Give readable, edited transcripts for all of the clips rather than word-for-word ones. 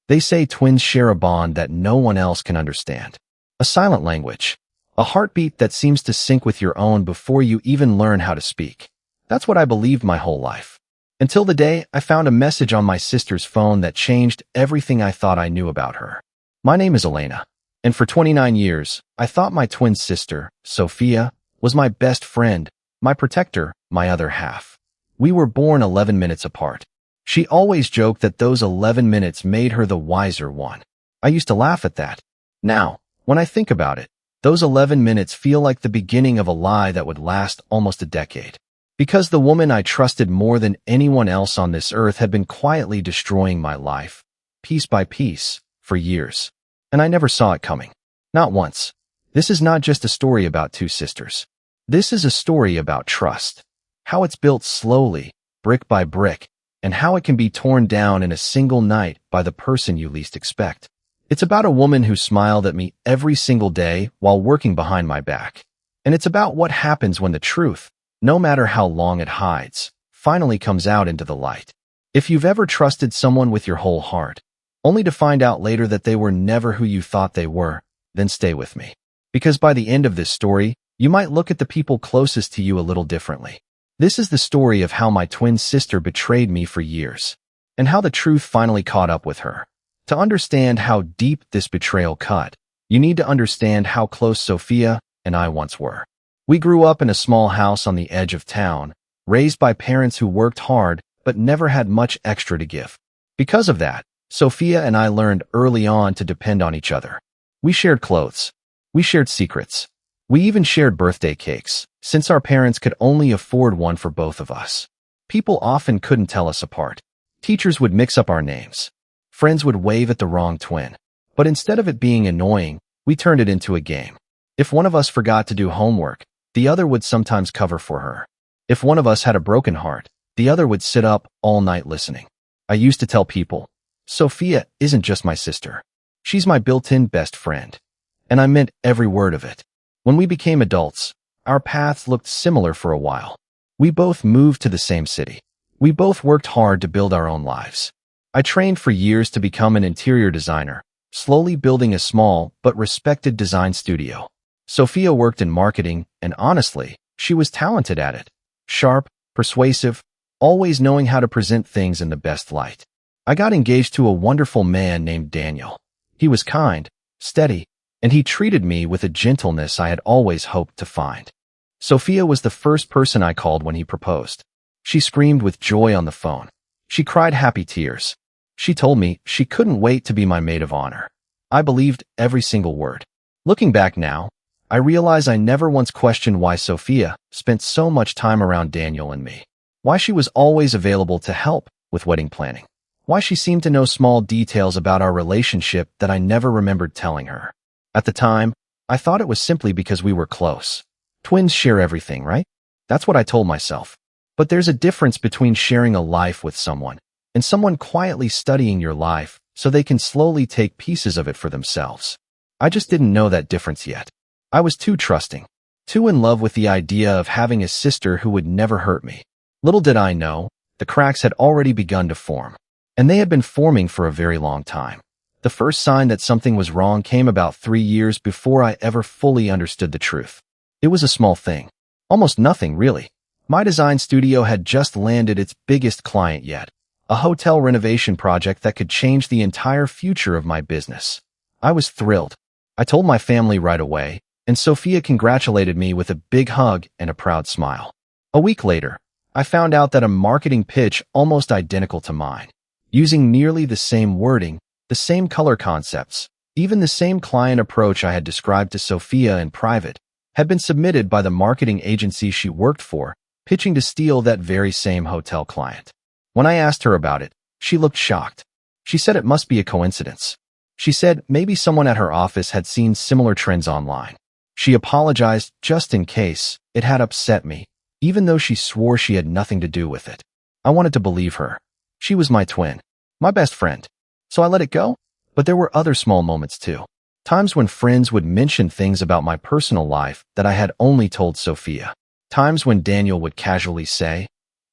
They say twins share a bond that no one else can understand. A silent language. A heartbeat that seems to sync with your own before you even learn how to speak. That's what I believed my whole life. Until the day I found a message on my sister's phone that changed everything I thought I knew about her. My name is Elena, and for 29 years, I thought my twin sister, Sophia, was my best friend, my protector, my other half. We were born 11 minutes apart. She always joked that those 11 minutes made her the wiser one. I used to laugh at that. Now, when I think about it, those 11 minutes feel like the beginning of a lie that would last almost a decade. Because the woman I trusted more than anyone else on this earth had been quietly destroying my life, piece by piece, for years. And I never saw it coming. Not once. This is not just a story about two sisters. This is a story about trust. How it's built slowly, brick by brick, and how it can be torn down in a single night by the person you least expect. It's about a woman who smiled at me every single day while working behind my back. And it's about what happens when the truth, no matter how long it hides, finally comes out into the light. If you've ever trusted someone with your whole heart, only to find out later that they were never who you thought they were, then stay with me. Because by the end of this story, you might look at the people closest to you a little differently. This is the story of how my twin sister betrayed me for years, and how the truth finally caught up with her. To understand how deep this betrayal cut, you need to understand how close Sophia and I once were. We grew up in a small house on the edge of town, raised by parents who worked hard but never had much extra to give. Because of that, Sophia and I learned early on to depend on each other. We shared clothes. We shared secrets. We even shared birthday cakes, since our parents could only afford one for both of us. People often couldn't tell us apart. Teachers would mix up our names. Friends would wave at the wrong twin. But instead of it being annoying, we turned it into a game. If one of us forgot to do homework, the other would sometimes cover for her. If one of us had a broken heart, the other would sit up all night listening. I used to tell people, Sophia isn't just my sister. She's my built-in best friend. And I meant every word of it. When we became adults, our paths looked similar for a while. We both moved to the same city. We both worked hard to build our own lives. I trained for years to become an interior designer, slowly building a small but respected design studio. Sophia worked in marketing, and honestly, she was talented at it. Sharp, persuasive, always knowing how to present things in the best light. I got engaged to a wonderful man named Daniel. He was kind, steady, and he treated me with a gentleness I had always hoped to find. Sophia was the first person I called when he proposed. She screamed with joy on the phone. She cried happy tears. She told me she couldn't wait to be my maid of honor. I believed every single word. Looking back now, I realize I never once questioned why Sophia spent so much time around Daniel and me. Why she was always available to help with wedding planning. Why she seemed to know small details about our relationship that I never remembered telling her. At the time, I thought it was simply because we were close. Twins share everything, right? That's what I told myself. But there's a difference between sharing a life with someone and someone quietly studying your life so they can slowly take pieces of it for themselves. I just didn't know that difference yet. I was too trusting, too in love with the idea of having a sister who would never hurt me. Little did I know, the cracks had already begun to form. And they had been forming for a very long time. The first sign that something was wrong came about 3 years before I ever fully understood the truth. It was a small thing. Almost nothing, really. My design studio had just landed its biggest client yet. A hotel renovation project that could change the entire future of my business. I was thrilled. I told my family right away, and Sophia congratulated me with a big hug and a proud smile. A week later, I found out that a marketing pitch almost identical to mine, using nearly the same wording, the same color concepts, even the same client approach I had described to Sophia in private, had been submitted by the marketing agency she worked for, pitching to steal that very same hotel client. When I asked her about it, she looked shocked. She said it must be a coincidence. She said maybe someone at her office had seen similar trends online. She apologized just in case it had upset me, even though she swore she had nothing to do with it. I wanted to believe her. She was my twin, my best friend. So I let it go. But there were other small moments too. Times when friends would mention things about my personal life that I had only told Sophia. Times when Daniel would casually say,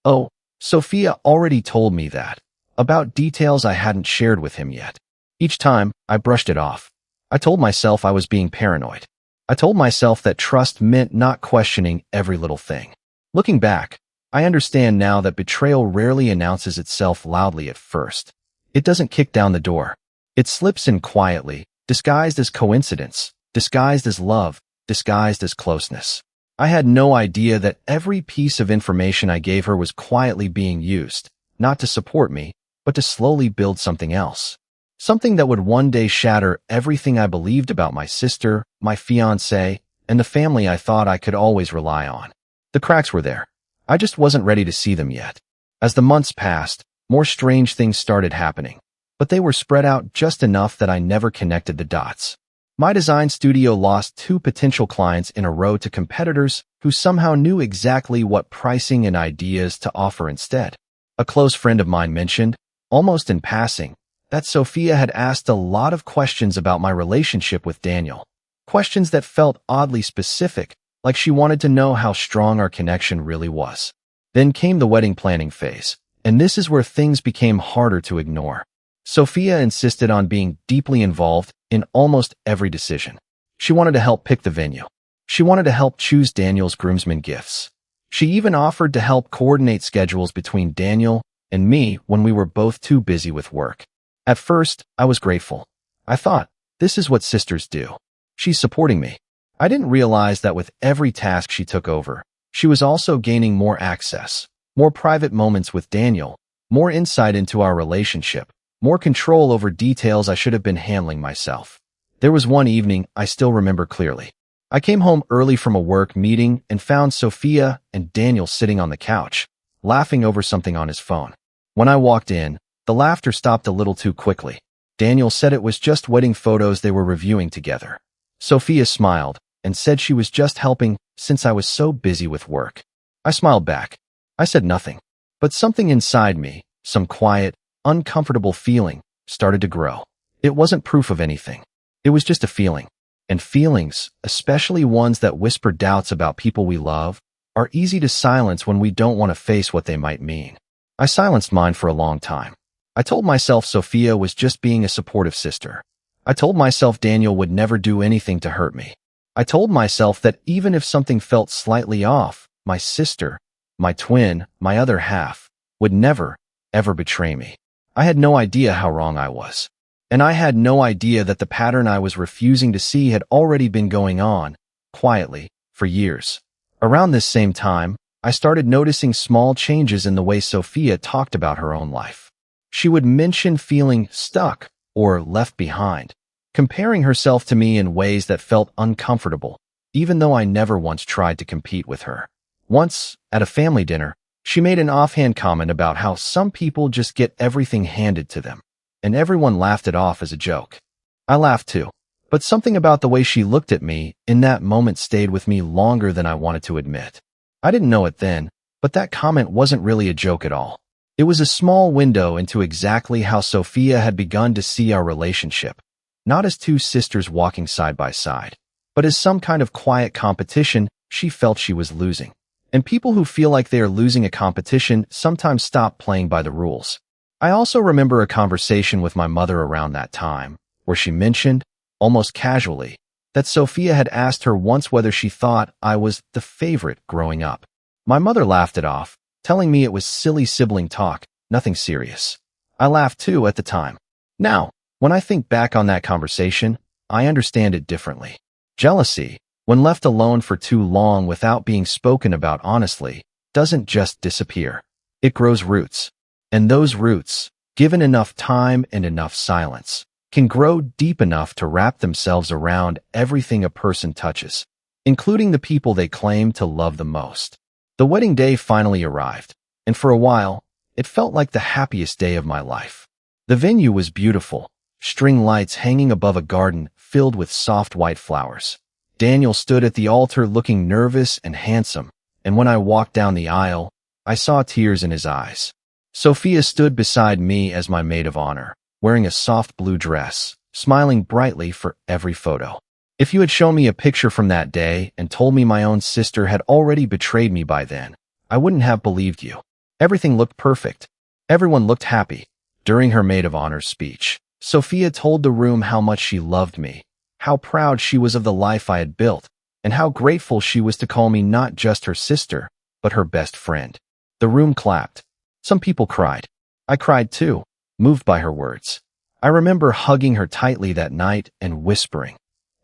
"Oh, Sophia already told me that," about details I hadn't shared with him yet. Each time, I brushed it off. I told myself I was being paranoid. I told myself that trust meant not questioning every little thing. Looking back, I understand now that betrayal rarely announces itself loudly at first. It doesn't kick down the door. It slips in quietly, disguised as coincidence, disguised as love, disguised as closeness. I had no idea that every piece of information I gave her was quietly being used, not to support me, but to slowly build something else. Something that would one day shatter everything I believed about my sister, my fiancé, and the family I thought I could always rely on. The cracks were there. I just wasn't ready to see them yet. As the months passed, more strange things started happening, but they were spread out just enough that I never connected the dots. My design studio lost 2 potential clients in a row to competitors who somehow knew exactly what pricing and ideas to offer instead. A close friend of mine mentioned, almost in passing, that Sophia had asked a lot of questions about my relationship with Daniel. Questions that felt oddly specific, like she wanted to know how strong our connection really was. Then came the wedding planning phase, and this is where things became harder to ignore. Sophia insisted on being deeply involved in almost every decision. She wanted to help pick the venue. She wanted to help choose Daniel's groomsmen gifts. She even offered to help coordinate schedules between Daniel and me when we were both too busy with work. At first, I was grateful. I thought, this is what sisters do. She's supporting me. I didn't realize that with every task she took over, she was also gaining more access, more private moments with Daniel, more insight into our relationship, more control over details I should have been handling myself. There was one evening I still remember clearly. I came home early from a work meeting and found Sophia and Daniel sitting on the couch, laughing over something on his phone. When I walked in, the laughter stopped a little too quickly. Daniel said it was just wedding photos they were reviewing together. Sophia smiled and said she was just helping since I was so busy with work. I smiled back. I said nothing, but something inside me, some quiet, uncomfortable feeling, started to grow. It wasn't proof of anything. It was just a feeling. And feelings, especially ones that whisper doubts about people we love, are easy to silence when we don't want to face what they might mean. I silenced mine for a long time. I told myself Sophia was just being a supportive sister. I told myself Daniel would never do anything to hurt me. I told myself that even if something felt slightly off, my sister, my twin, my other half, would never, ever betray me. I had no idea how wrong I was. And I had no idea that the pattern I was refusing to see had already been going on, quietly, for years. Around this same time, I started noticing small changes in the way Sophia talked about her own life. She would mention feeling stuck or left behind, comparing herself to me in ways that felt uncomfortable, even though I never once tried to compete with her. Once, at a family dinner, she made an offhand comment about how some people just get everything handed to them, and everyone laughed it off as a joke. I laughed too, but something about the way she looked at me in that moment stayed with me longer than I wanted to admit. I didn't know it then, but that comment wasn't really a joke at all. It was a small window into exactly how Sophia had begun to see our relationship, not as 2 sisters walking side by side, but as some kind of quiet competition she felt she was losing. And people who feel like they are losing a competition sometimes stop playing by the rules. I also remember a conversation with my mother around that time, where she mentioned, almost casually, that Sophia had asked her once whether she thought I was the favorite growing up. My mother laughed it off, telling me it was silly sibling talk, nothing serious. I laughed too at the time. Now, when I think back on that conversation, I understand it differently. Jealousy, when left alone for too long without being spoken about honestly, doesn't just disappear. It grows roots. And those roots, given enough time and enough silence, can grow deep enough to wrap themselves around everything a person touches, including the people they claim to love the most. The wedding day finally arrived, and for a while, it felt like the happiest day of my life. The venue was beautiful, string lights hanging above a garden filled with soft white flowers. Daniel stood at the altar looking nervous and handsome, and when I walked down the aisle, I saw tears in his eyes. Sophia stood beside me as my maid of honor, wearing a soft blue dress, smiling brightly for every photo. If you had shown me a picture from that day and told me my own sister had already betrayed me by then, I wouldn't have believed you. Everything looked perfect. Everyone looked happy. During her maid of honor's speech, Sophia told the room how much she loved me, how proud she was of the life I had built, and how grateful she was to call me not just her sister, but her best friend. The room clapped. Some people cried. I cried too, moved by her words. I remember hugging her tightly that night and whispering,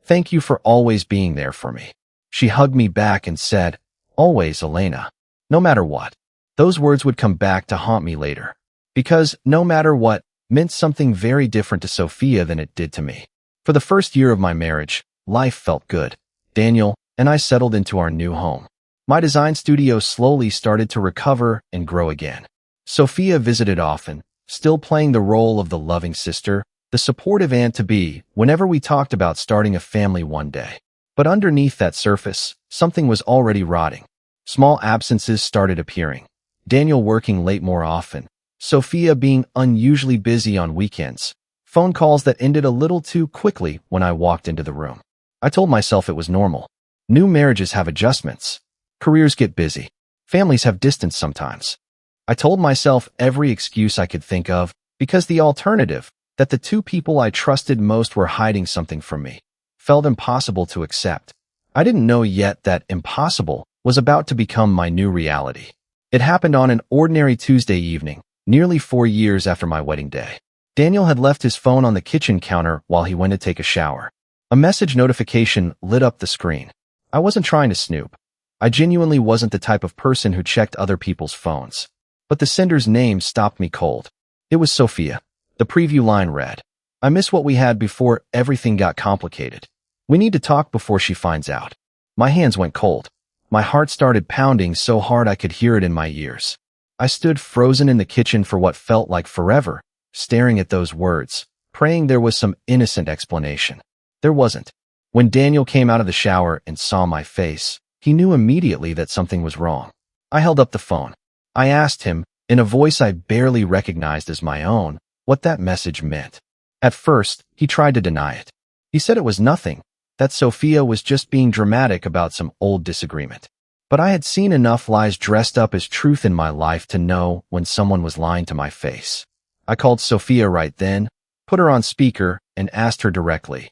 "Thank you for always being there for me." She hugged me back and said, "Always, Elena." No matter what. Those words would come back to haunt me later. Because no matter what meant something very different to Sophia than it did to me. For the first year of my marriage, life felt good. Daniel and I settled into our new home. My design studio slowly started to recover and grow again. Sophia visited often, still playing the role of the loving sister, the supportive aunt-to-be whenever we talked about starting a family one day. But underneath that surface, something was already rotting. Small absences started appearing. Daniel working late more often. Sophia being unusually busy on weekends. Phone calls that ended a little too quickly when I walked into the room. I told myself it was normal. New marriages have adjustments. Careers get busy. Families have distance sometimes. I told myself every excuse I could think of because the alternative, that the two people I trusted most were hiding something from me, felt impossible to accept. I didn't know yet that impossible was about to become my new reality. It happened on an ordinary Tuesday evening, nearly 4 years after my wedding day. Daniel had left his phone on the kitchen counter while he went to take a shower. A message notification lit up the screen. I wasn't trying to snoop. I genuinely wasn't the type of person who checked other people's phones. But the sender's name stopped me cold. It was Sophia. The preview line read, "I miss what we had before everything got complicated. We need to talk before she finds out." My hands went cold. My heart started pounding so hard I could hear it in my ears. I stood frozen in the kitchen for what felt like forever, staring at those words, praying there was some innocent explanation. There wasn't. When Daniel came out of the shower and saw my face, he knew immediately that something was wrong. I held up the phone. I asked him, in a voice I barely recognized as my own, what that message meant. At first, he tried to deny it. He said it was nothing, that Sophia was just being dramatic about some old disagreement. But I had seen enough lies dressed up as truth in my life to know when someone was lying to my face. I called Sophia right then, put her on speaker, and asked her directly,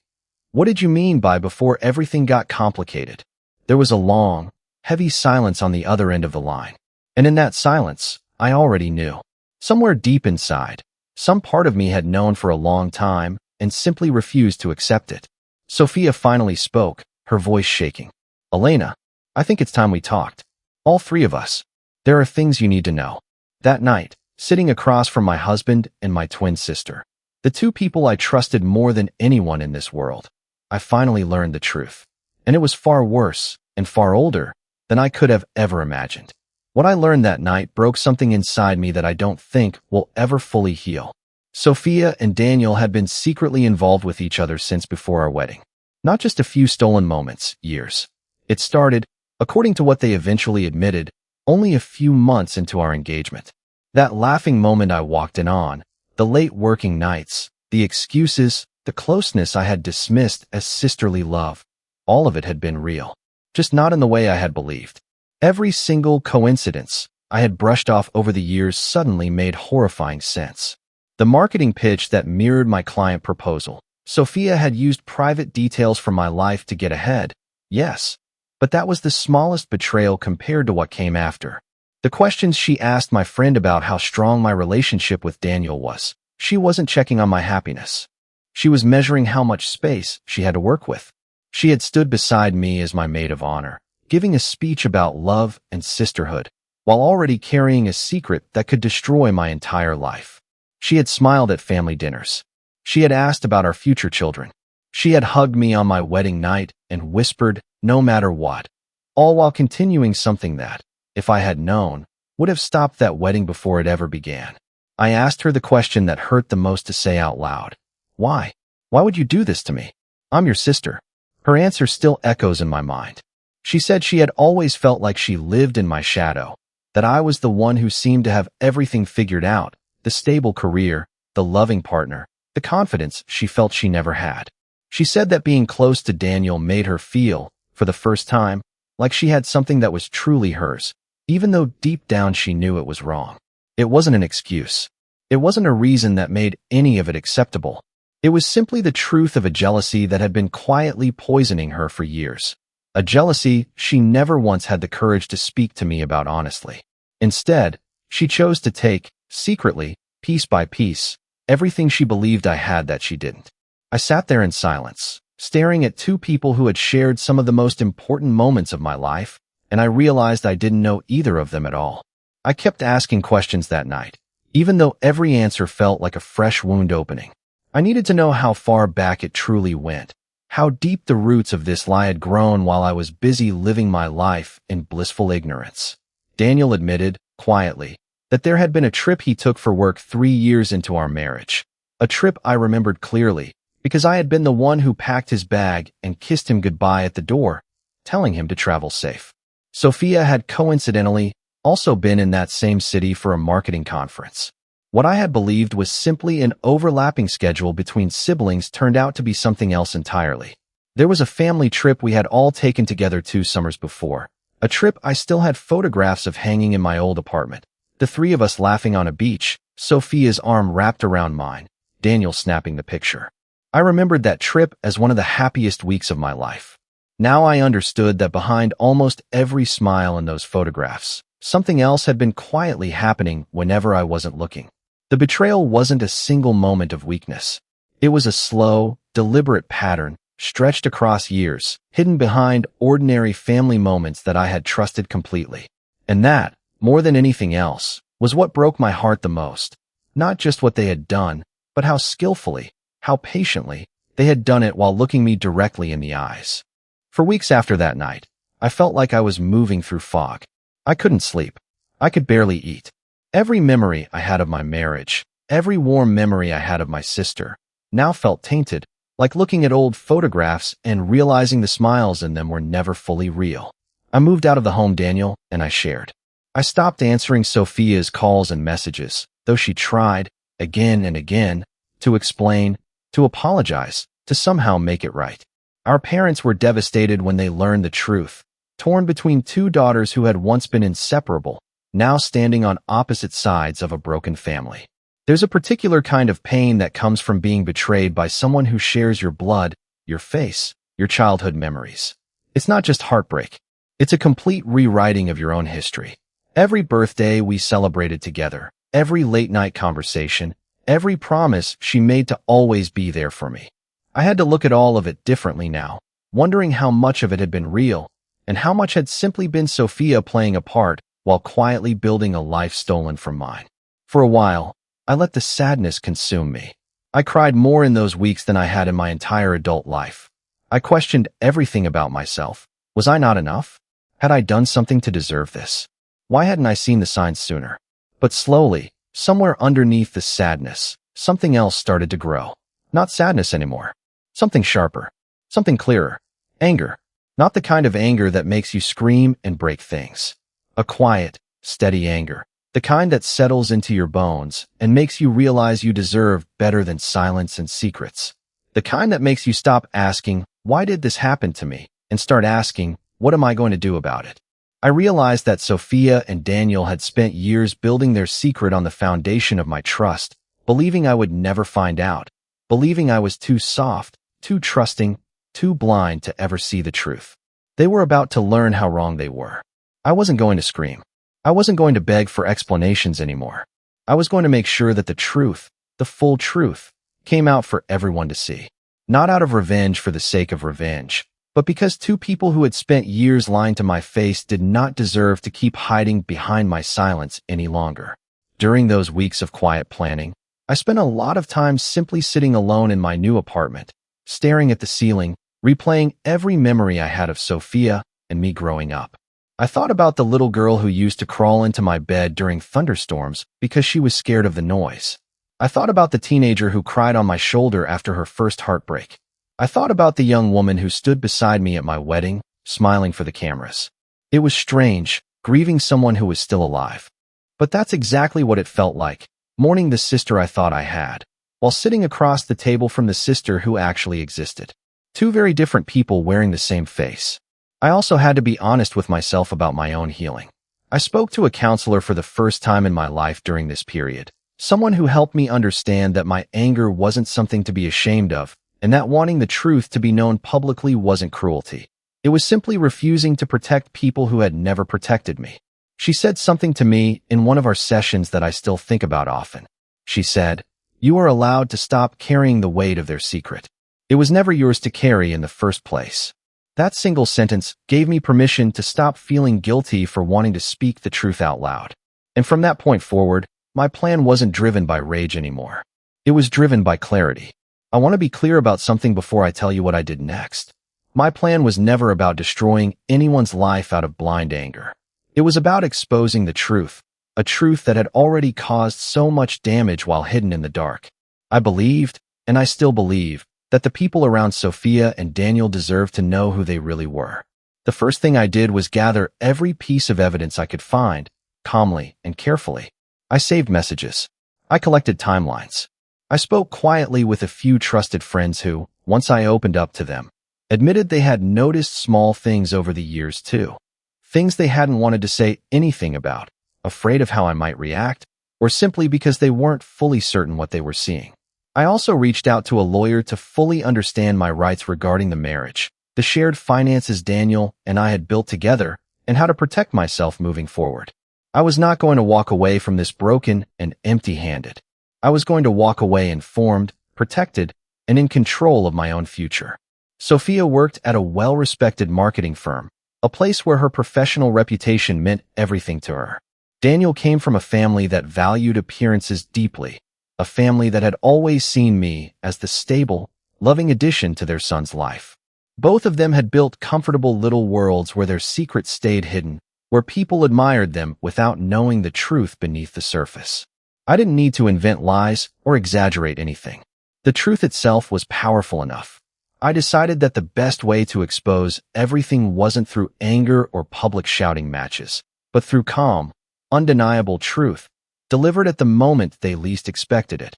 "What did you mean by before everything got complicated?" There was a long, heavy silence on the other end of the line. And in that silence, I already knew. Somewhere deep inside, some part of me had known for a long time and simply refused to accept it. Sophia finally spoke, her voice shaking. "Elena, I think it's time we talked. All three of us. There are things you need to know." That night, sitting across from my husband and my twin sister, the two people I trusted more than anyone in this world, I finally learned the truth. And it was far worse and far older than I could have ever imagined. What I learned that night broke something inside me that I don't think will ever fully heal. Sophia and Daniel had been secretly involved with each other since before our wedding. Not just a few stolen moments, years. It started, according to what they eventually admitted, only a few months into our engagement. That laughing moment I walked in on, the late working nights, the excuses, the closeness I had dismissed as sisterly love, all of it had been real. Just not in the way I had believed. Every single coincidence I had brushed off over the years suddenly made horrifying sense. The marketing pitch that mirrored my client proposal. Sophia had used private details from my life to get ahead, yes, but that was the smallest betrayal compared to what came after. The questions she asked my friend about how strong my relationship with Daniel was, she wasn't checking on my happiness. She was measuring how much space she had to work with. She had stood beside me as my maid of honor, giving a speech about love and sisterhood, while already carrying a secret that could destroy my entire life. She had smiled at family dinners. She had asked about our future children. She had hugged me on my wedding night and whispered, "No matter what," all while continuing something that, if I had known, would have stopped that wedding before it ever began. I asked her the question that hurt the most to say out loud. "Why? Why would you do this to me? I'm your sister." Her answer still echoes in my mind. She said she had always felt like she lived in my shadow, that I was the one who seemed to have everything figured out, the stable career, the loving partner, the confidence she felt she never had. She said that being close to Daniel made her feel, for the first time, like she had something that was truly hers, even though deep down she knew it was wrong. It wasn't an excuse. It wasn't a reason that made any of it acceptable. It was simply the truth of a jealousy that had been quietly poisoning her for years. A jealousy she never once had the courage to speak to me about honestly. Instead, she chose to take, secretly, piece by piece, everything she believed I had that she didn't. I sat there in silence, staring at two people who had shared some of the most important moments of my life, and I realized I didn't know either of them at all. I kept asking questions that night, even though every answer felt like a fresh wound opening. I needed to know how far back it truly went, how deep the roots of this lie had grown while I was busy living my life in blissful ignorance. Daniel admitted, quietly, that there had been a trip he took for work 3 years into our marriage. A trip I remembered clearly, because I had been the one who packed his bag and kissed him goodbye at the door, telling him to travel safe. Sophia had coincidentally also been in that same city for a marketing conference. What I had believed was simply an overlapping schedule between siblings turned out to be something else entirely. There was a family trip we had all taken together 2 summers before, a trip I still had photographs of hanging in my old apartment. The 3 of us laughing on a beach, Sophia's arm wrapped around mine, Daniel snapping the picture. I remembered that trip as one of the happiest weeks of my life. Now I understood that behind almost every smile in those photographs, something else had been quietly happening whenever I wasn't looking. The betrayal wasn't a single moment of weakness. It was a slow, deliberate pattern, stretched across years, hidden behind ordinary family moments that I had trusted completely. And that, more than anything else, was what broke my heart the most. Not just what they had done, but how skillfully, how patiently, they had done it while looking me directly in the eyes. For weeks after that night, I felt like I was moving through fog. I couldn't sleep. I could barely eat. Every memory I had of my marriage, every warm memory I had of my sister, now felt tainted, like looking at old photographs and realizing the smiles in them were never fully real. I moved out of the home, Daniel, and I shared. I stopped answering Sophia's calls and messages, though she tried, again and again, to explain, to apologize, to somehow make it right. Our parents were devastated when they learned the truth, torn between 2 daughters who had once been inseparable, now standing on opposite sides of a broken family. There's a particular kind of pain that comes from being betrayed by someone who shares your blood, your face, your childhood memories. It's not just heartbreak. It's a complete rewriting of your own history. Every birthday we celebrated together, every late-night conversation, every promise she made to always be there for me. I had to look at all of it differently now, wondering how much of it had been real, and how much had simply been Sophia playing a part while quietly building a life stolen from mine. For a while, I let the sadness consume me. I cried more in those weeks than I had in my entire adult life. I questioned everything about myself. Was I not enough? Had I done something to deserve this? Why hadn't I seen the signs sooner? But slowly, somewhere underneath the sadness, something else started to grow. Not sadness anymore. Something sharper. Something clearer. Anger. Not the kind of anger that makes you scream and break things. A quiet, steady anger, the kind that settles into your bones and makes you realize you deserve better than silence and secrets. The kind that makes you stop asking, why did this happen to me, and start asking, what am I going to do about it? I realized that Sophia and Daniel had spent years building their secret on the foundation of my trust, believing I would never find out, believing I was too soft, too trusting, too blind to ever see the truth. They were about to learn how wrong they were. I wasn't going to scream. I wasn't going to beg for explanations anymore. I was going to make sure that the truth, the full truth, came out for everyone to see. Not out of revenge for the sake of revenge, but because 2 people who had spent years lying to my face did not deserve to keep hiding behind my silence any longer. During those weeks of quiet planning, I spent a lot of time simply sitting alone in my new apartment, staring at the ceiling, replaying every memory I had of Sophia and me growing up. I thought about the little girl who used to crawl into my bed during thunderstorms because she was scared of the noise. I thought about the teenager who cried on my shoulder after her first heartbreak. I thought about the young woman who stood beside me at my wedding, smiling for the cameras. It was strange, grieving someone who was still alive. But that's exactly what it felt like, mourning the sister I thought I had, while sitting across the table from the sister who actually existed. 2 very different people wearing the same face. I also had to be honest with myself about my own healing. I spoke to a counselor for the first time in my life during this period, Someone who helped me understand that my anger wasn't something to be ashamed of, and that wanting the truth to be known publicly wasn't cruelty. It was simply refusing to protect people who had never protected me. She said something to me in one of our sessions that I still think about often. She said, "You are allowed to stop carrying the weight of their secret. It was never yours to carry in the first place." That single sentence gave me permission to stop feeling guilty for wanting to speak the truth out loud. And from that point forward, my plan wasn't driven by rage anymore. It was driven by clarity. I want to be clear about something before I tell you what I did next. My plan was never about destroying anyone's life out of blind anger. It was about exposing the truth, a truth that had already caused so much damage while hidden in the dark. I believed, and I still believe, that the people around Sophia and Daniel deserved to know who they really were. The first thing I did was gather every piece of evidence I could find, calmly and carefully. I saved messages. I collected timelines. I spoke quietly with a few trusted friends who, once I opened up to them, admitted they had noticed small things over the years too. Things they hadn't wanted to say anything about, afraid of how I might react, or simply because they weren't fully certain what they were seeing. I also reached out to a lawyer to fully understand my rights regarding the marriage, the shared finances Daniel and I had built together, and how to protect myself moving forward. I was not going to walk away from this broken and empty-handed. I was going to walk away informed, protected, and in control of my own future. Sophia worked at a well-respected marketing firm, a place where her professional reputation meant everything to her. Daniel came from a family that valued appearances deeply, a family that had always seen me as the stable, loving addition to their son's life. Both of them had built comfortable little worlds where their secrets stayed hidden, where people admired them without knowing the truth beneath the surface. I didn't need to invent lies or exaggerate anything. The truth itself was powerful enough. I decided that the best way to expose everything wasn't through anger or public shouting matches, but through calm, undeniable truth, delivered at the moment they least expected it,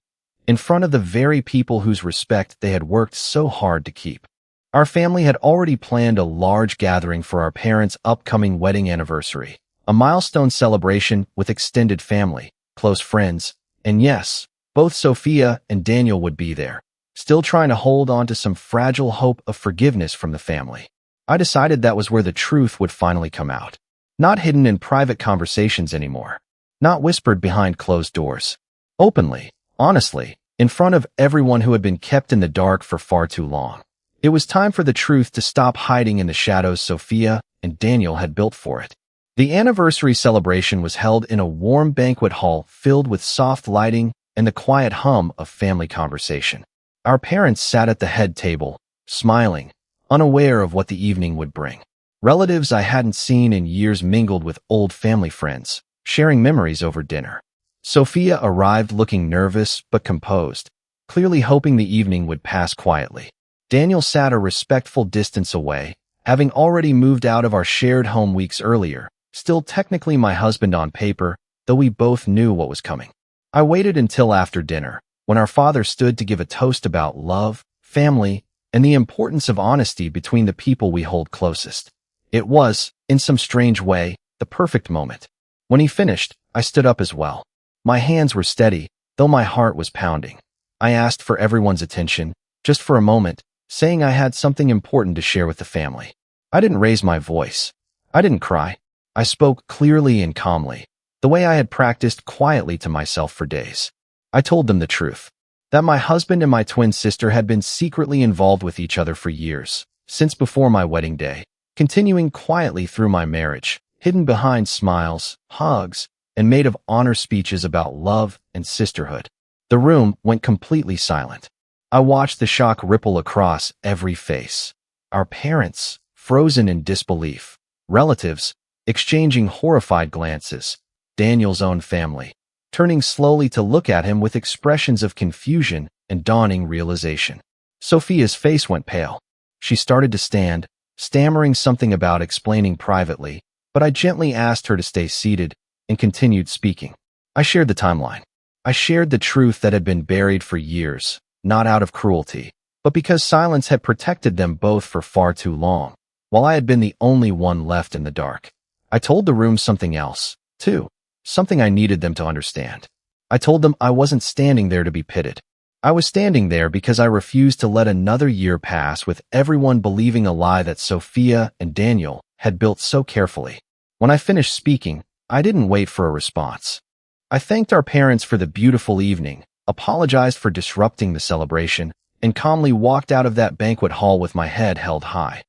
in front of the very people whose respect they had worked so hard to keep. Our family had already planned a large gathering for our parents' upcoming wedding anniversary, a milestone celebration with extended family, close friends, and yes, both Sophia and Daniel would be there, still trying to hold on to some fragile hope of forgiveness from the family. I decided that was where the truth would finally come out. Not hidden in private conversations anymore. Not whispered behind closed doors. Openly, honestly, in front of everyone who had been kept in the dark for far too long. It was time for the truth to stop hiding in the shadows Sophia and Daniel had built for it. The anniversary celebration was held in a warm banquet hall filled with soft lighting and the quiet hum of family conversation. Our parents sat at the head table, smiling, unaware of what the evening would bring. Relatives I hadn't seen in years mingled with old family friends, sharing memories over dinner. Sophia arrived looking nervous but composed, clearly hoping the evening would pass quietly. Daniel sat a respectful distance away, having already moved out of our shared home weeks earlier, still technically my husband on paper, though we both knew what was coming. I waited until after dinner, when our father stood to give a toast about love, family, and the importance of honesty between the people we hold closest. It was, in some strange way, the perfect moment. When he finished, I stood up as well. My hands were steady, though my heart was pounding. I asked for everyone's attention, just for a moment, saying I had something important to share with the family. I didn't raise my voice. I didn't cry. I spoke clearly and calmly, the way I had practiced quietly to myself for days. I told them the truth, that my husband and my twin sister had been secretly involved with each other for years, since before my wedding day, continuing quietly through my marriage, hidden behind smiles, hugs, and made of honor speeches about love and sisterhood. The room went completely silent. I watched the shock ripple across every face. Our parents, frozen in disbelief. Relatives, exchanging horrified glances. Daniel's own family, turning slowly to look at him with expressions of confusion and dawning realization. Sophia's face went pale. She started to stand, stammering something about explaining privately, but I gently asked her to stay seated and continued speaking. I shared the timeline. I shared the truth that had been buried for years, not out of cruelty, but because silence had protected them both for far too long, while I had been the only one left in the dark. I told the room something else, too, something I needed them to understand. I told them I wasn't standing there to be pitied. I was standing there because I refused to let another year pass with everyone believing a lie that Sophia and Daniel had built so carefully. When I finished speaking, I didn't wait for a response. I thanked our parents for the beautiful evening, apologized for disrupting the celebration, and calmly walked out of that banquet hall with my head held high,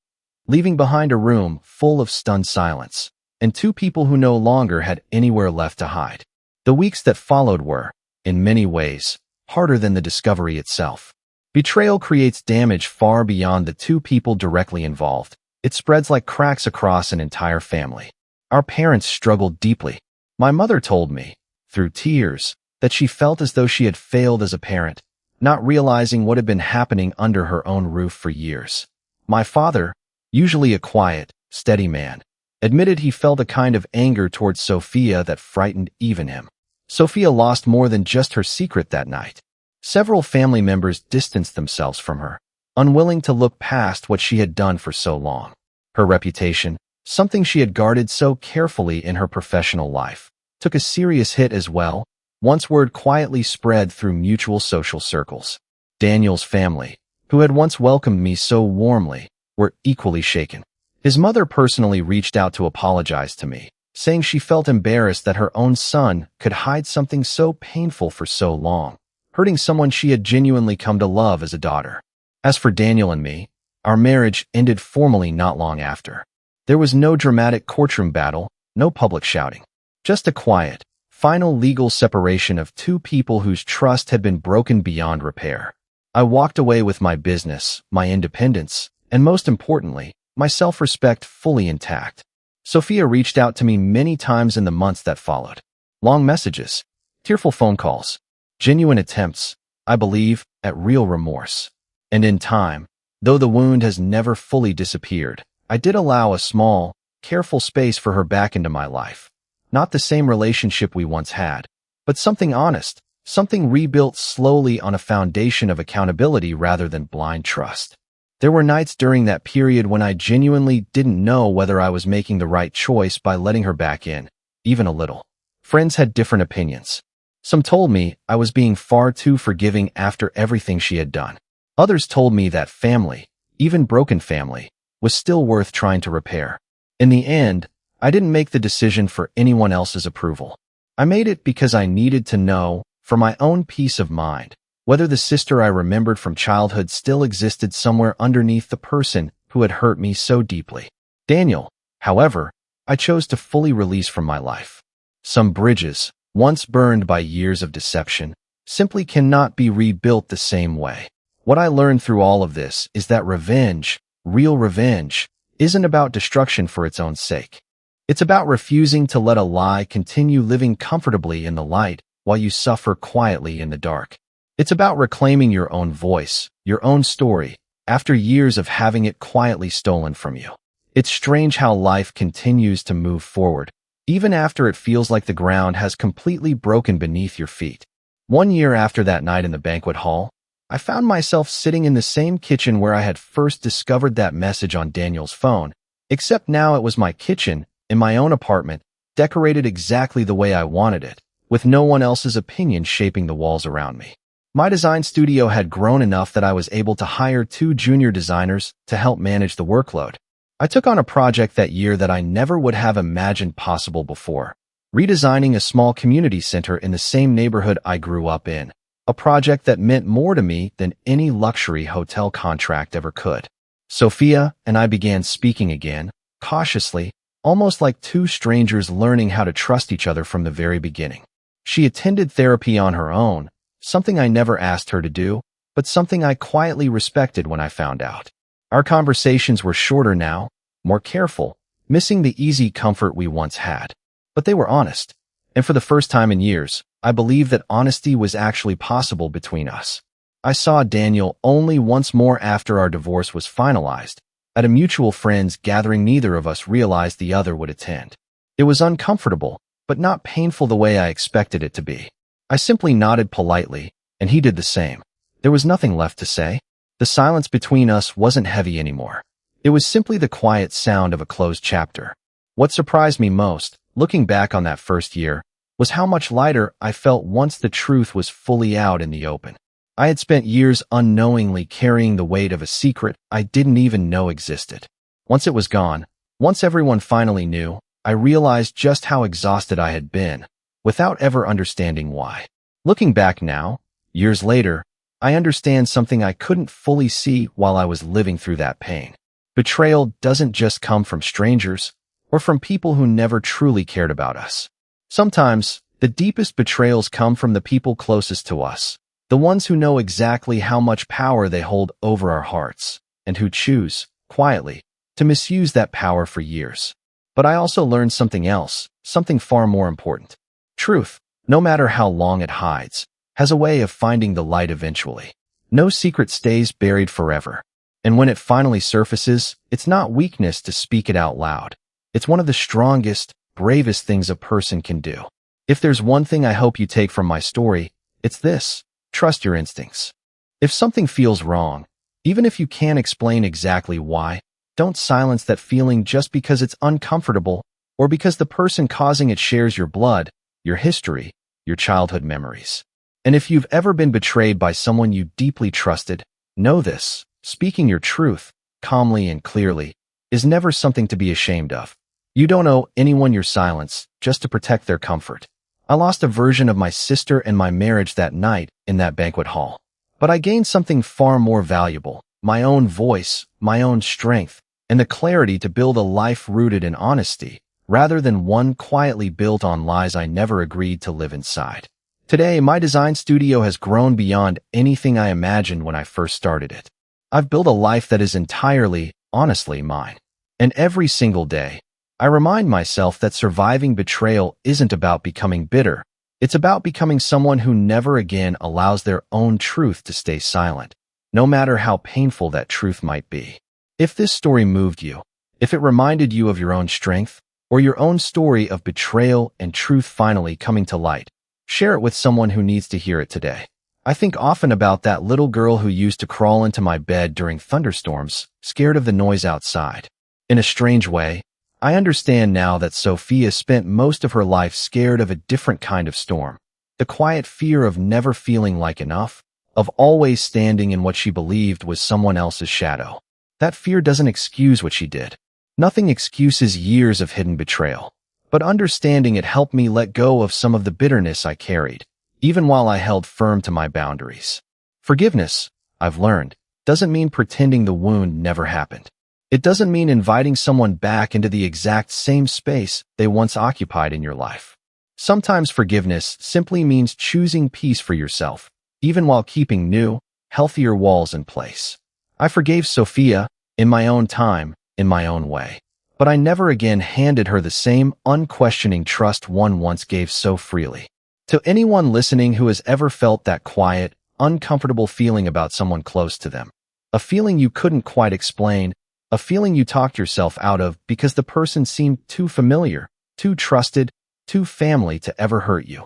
leaving behind a room full of stunned silence and two people who no longer had anywhere left to hide. The weeks that followed were, in many ways, harder than the discovery itself. Betrayal creates damage far beyond the two people directly involved. It spreads like cracks across an entire family. Our parents struggled deeply. My mother told me, through tears, that she felt as though she had failed as a parent, not realizing what had been happening under her own roof for years. My father, usually a quiet, steady man, admitted he felt a kind of anger towards Sophia that frightened even him. Sophia lost more than just her secret that night. Several family members distanced themselves from her, unwilling to look past what she had done for so long. Her reputation, something she had guarded so carefully in her professional life, took a serious hit as well. Once word quietly spread through mutual social circles. Daniel's family, who had once welcomed me so warmly, were equally shaken. His mother personally reached out to apologize to me, saying she felt embarrassed that her own son could hide something so painful for so long, hurting someone she had genuinely come to love as a daughter. As for Daniel and me, our marriage ended formally not long after. There was no dramatic courtroom battle, no public shouting, just a quiet, final legal separation of two people whose trust had been broken beyond repair. I walked away with my business, my independence, and most importantly, my self-respect fully intact. Sophia reached out to me many times in the months that followed. Long messages, tearful phone calls, genuine attempts, I believe, at real remorse. And in time, though the wound has never fully disappeared, I did allow a small, careful space for her back into my life. Not the same relationship we once had, but something honest, something rebuilt slowly on a foundation of accountability rather than blind trust. There were nights during that period when I genuinely didn't know whether I was making the right choice by letting her back in, even a little. Friends had different opinions. Some told me I was being far too forgiving after everything she had done. Others told me that family, even broken family, was still worth trying to repair. In the end, I didn't make the decision for anyone else's approval. I made it because I needed to know, for my own peace of mind, whether the sister I remembered from childhood still existed somewhere underneath the person who had hurt me so deeply. Daniel, however, I chose to fully release from my life. Some bridges, once burned by years of deception, simply cannot be rebuilt the same way. What I learned through all of this is that revenge, real revenge, isn't about destruction for its own sake. It's about refusing to let a lie continue living comfortably in the light while you suffer quietly in the dark. It's about reclaiming your own voice, your own story, after years of having it quietly stolen from you. It's strange how life continues to move forward, even after it feels like the ground has completely broken beneath your feet. 1 year after that night in the banquet hall, I found myself sitting in the same kitchen where I had first discovered that message on Daniel's phone, except now it was my kitchen, in my own apartment, decorated exactly the way I wanted it, with no one else's opinion shaping the walls around me. My design studio had grown enough that I was able to hire 2 junior designers to help manage the workload. I took on a project that year that I never would have imagined possible before, redesigning a small community center in the same neighborhood I grew up in, a project that meant more to me than any luxury hotel contract ever could. Sophia and I began speaking again, cautiously, almost like 2 strangers learning how to trust each other from the very beginning. She attended therapy on her own, something I never asked her to do, but something I quietly respected when I found out. Our conversations were shorter now, more careful, missing the easy comfort we once had. But they were honest, and for the first time in years, I believed that honesty was actually possible between us. I saw Daniel only once more after our divorce was finalized, at a mutual friend's gathering neither of us realized the other would attend. It was uncomfortable, but not painful the way I expected it to be. I simply nodded politely, and he did the same. There was nothing left to say. The silence between us wasn't heavy anymore. It was simply the quiet sound of a closed chapter. What surprised me most, looking back on that first year, was how much lighter I felt once the truth was fully out in the open. I had spent years unknowingly carrying the weight of a secret I didn't even know existed. Once it was gone, once everyone finally knew, I realized just how exhausted I had been, without ever understanding why. Looking back now, years later, I understand something I couldn't fully see while I was living through that pain. Betrayal doesn't just come from strangers or from people who never truly cared about us. Sometimes, the deepest betrayals come from the people closest to us, the ones who know exactly how much power they hold over our hearts, and who choose, quietly, to misuse that power for years. But I also learned something else, something far more important. Truth, no matter how long it hides, has a way of finding the light eventually. No secret stays buried forever. And when it finally surfaces, it's not weakness to speak it out loud. It's one of the strongest, bravest things a person can do. If there's one thing I hope you take from my story, it's this: trust your instincts. If something feels wrong, even if you can't explain exactly why, don't silence that feeling just because it's uncomfortable or because the person causing it shares your blood, your history, your childhood memories. And if you've ever been betrayed by someone you deeply trusted, know this: speaking your truth, calmly and clearly, is never something to be ashamed of. You don't owe anyone your silence just to protect their comfort. I lost a version of my sister and my marriage that night in that banquet hall. But I gained something far more valuable: my own voice, my own strength, and the clarity to build a life rooted in honesty, rather than one quietly built on lies I never agreed to live inside. Today, my design studio has grown beyond anything I imagined when I first started it. I've built a life that is entirely, honestly mine. And every single day, I remind myself that surviving betrayal isn't about becoming bitter. It's about becoming someone who never again allows their own truth to stay silent, no matter how painful that truth might be. If this story moved you, if it reminded you of your own strength, or your own story of betrayal and truth finally coming to light, share it with someone who needs to hear it today. I think often about that little girl who used to crawl into my bed during thunderstorms, scared of the noise outside. In a strange way, I understand now that Sophia spent most of her life scared of a different kind of storm. The quiet fear of never feeling like enough, of always standing in what she believed was someone else's shadow. That fear doesn't excuse what she did. Nothing excuses years of hidden betrayal. But understanding it helped me let go of some of the bitterness I carried, even while I held firm to my boundaries. Forgiveness, I've learned, doesn't mean pretending the wound never happened. It doesn't mean inviting someone back into the exact same space they once occupied in your life. Sometimes forgiveness simply means choosing peace for yourself, even while keeping new, healthier walls in place. I forgave Sophia, in my own time, in my own way. But I never again handed her the same unquestioning trust one once gave so freely. To anyone listening who has ever felt that quiet, uncomfortable feeling about someone close to them, a feeling you couldn't quite explain, a feeling you talked yourself out of because the person seemed too familiar, too trusted, too family to ever hurt you,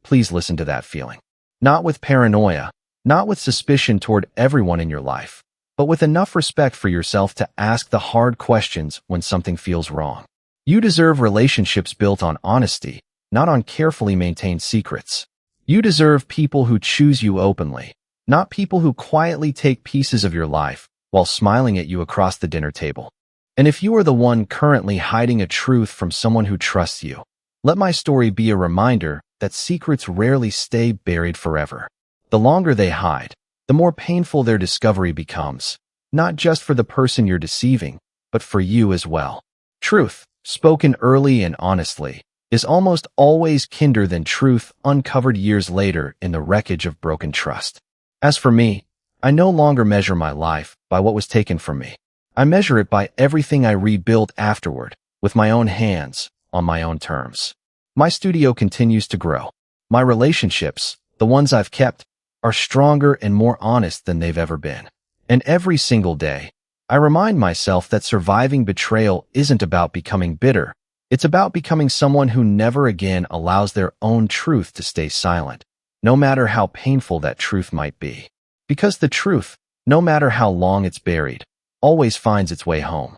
please listen to that feeling. Not with paranoia, not with suspicion toward everyone in your life, but with enough respect for yourself to ask the hard questions when something feels wrong. You deserve relationships built on honesty, not on carefully maintained secrets. You deserve people who choose you openly, not people who quietly take pieces of your life while smiling at you across the dinner table. And if you are the one currently hiding a truth from someone who trusts you, let my story be a reminder that secrets rarely stay buried forever. The longer they hide, the more painful their discovery becomes, not just for the person you're deceiving, but for you as well. Truth, spoken early and honestly, is almost always kinder than truth uncovered years later in the wreckage of broken trust. As for me, I no longer measure my life by what was taken from me. I measure it by everything I rebuilt afterward, with my own hands, on my own terms. My studio continues to grow. My relationships, the ones I've kept, are stronger and more honest than they've ever been. And every single day, I remind myself that surviving betrayal isn't about becoming bitter. It's about becoming someone who never again allows their own truth to stay silent, no matter how painful that truth might be. Because the truth, no matter how long it's buried, always finds its way home.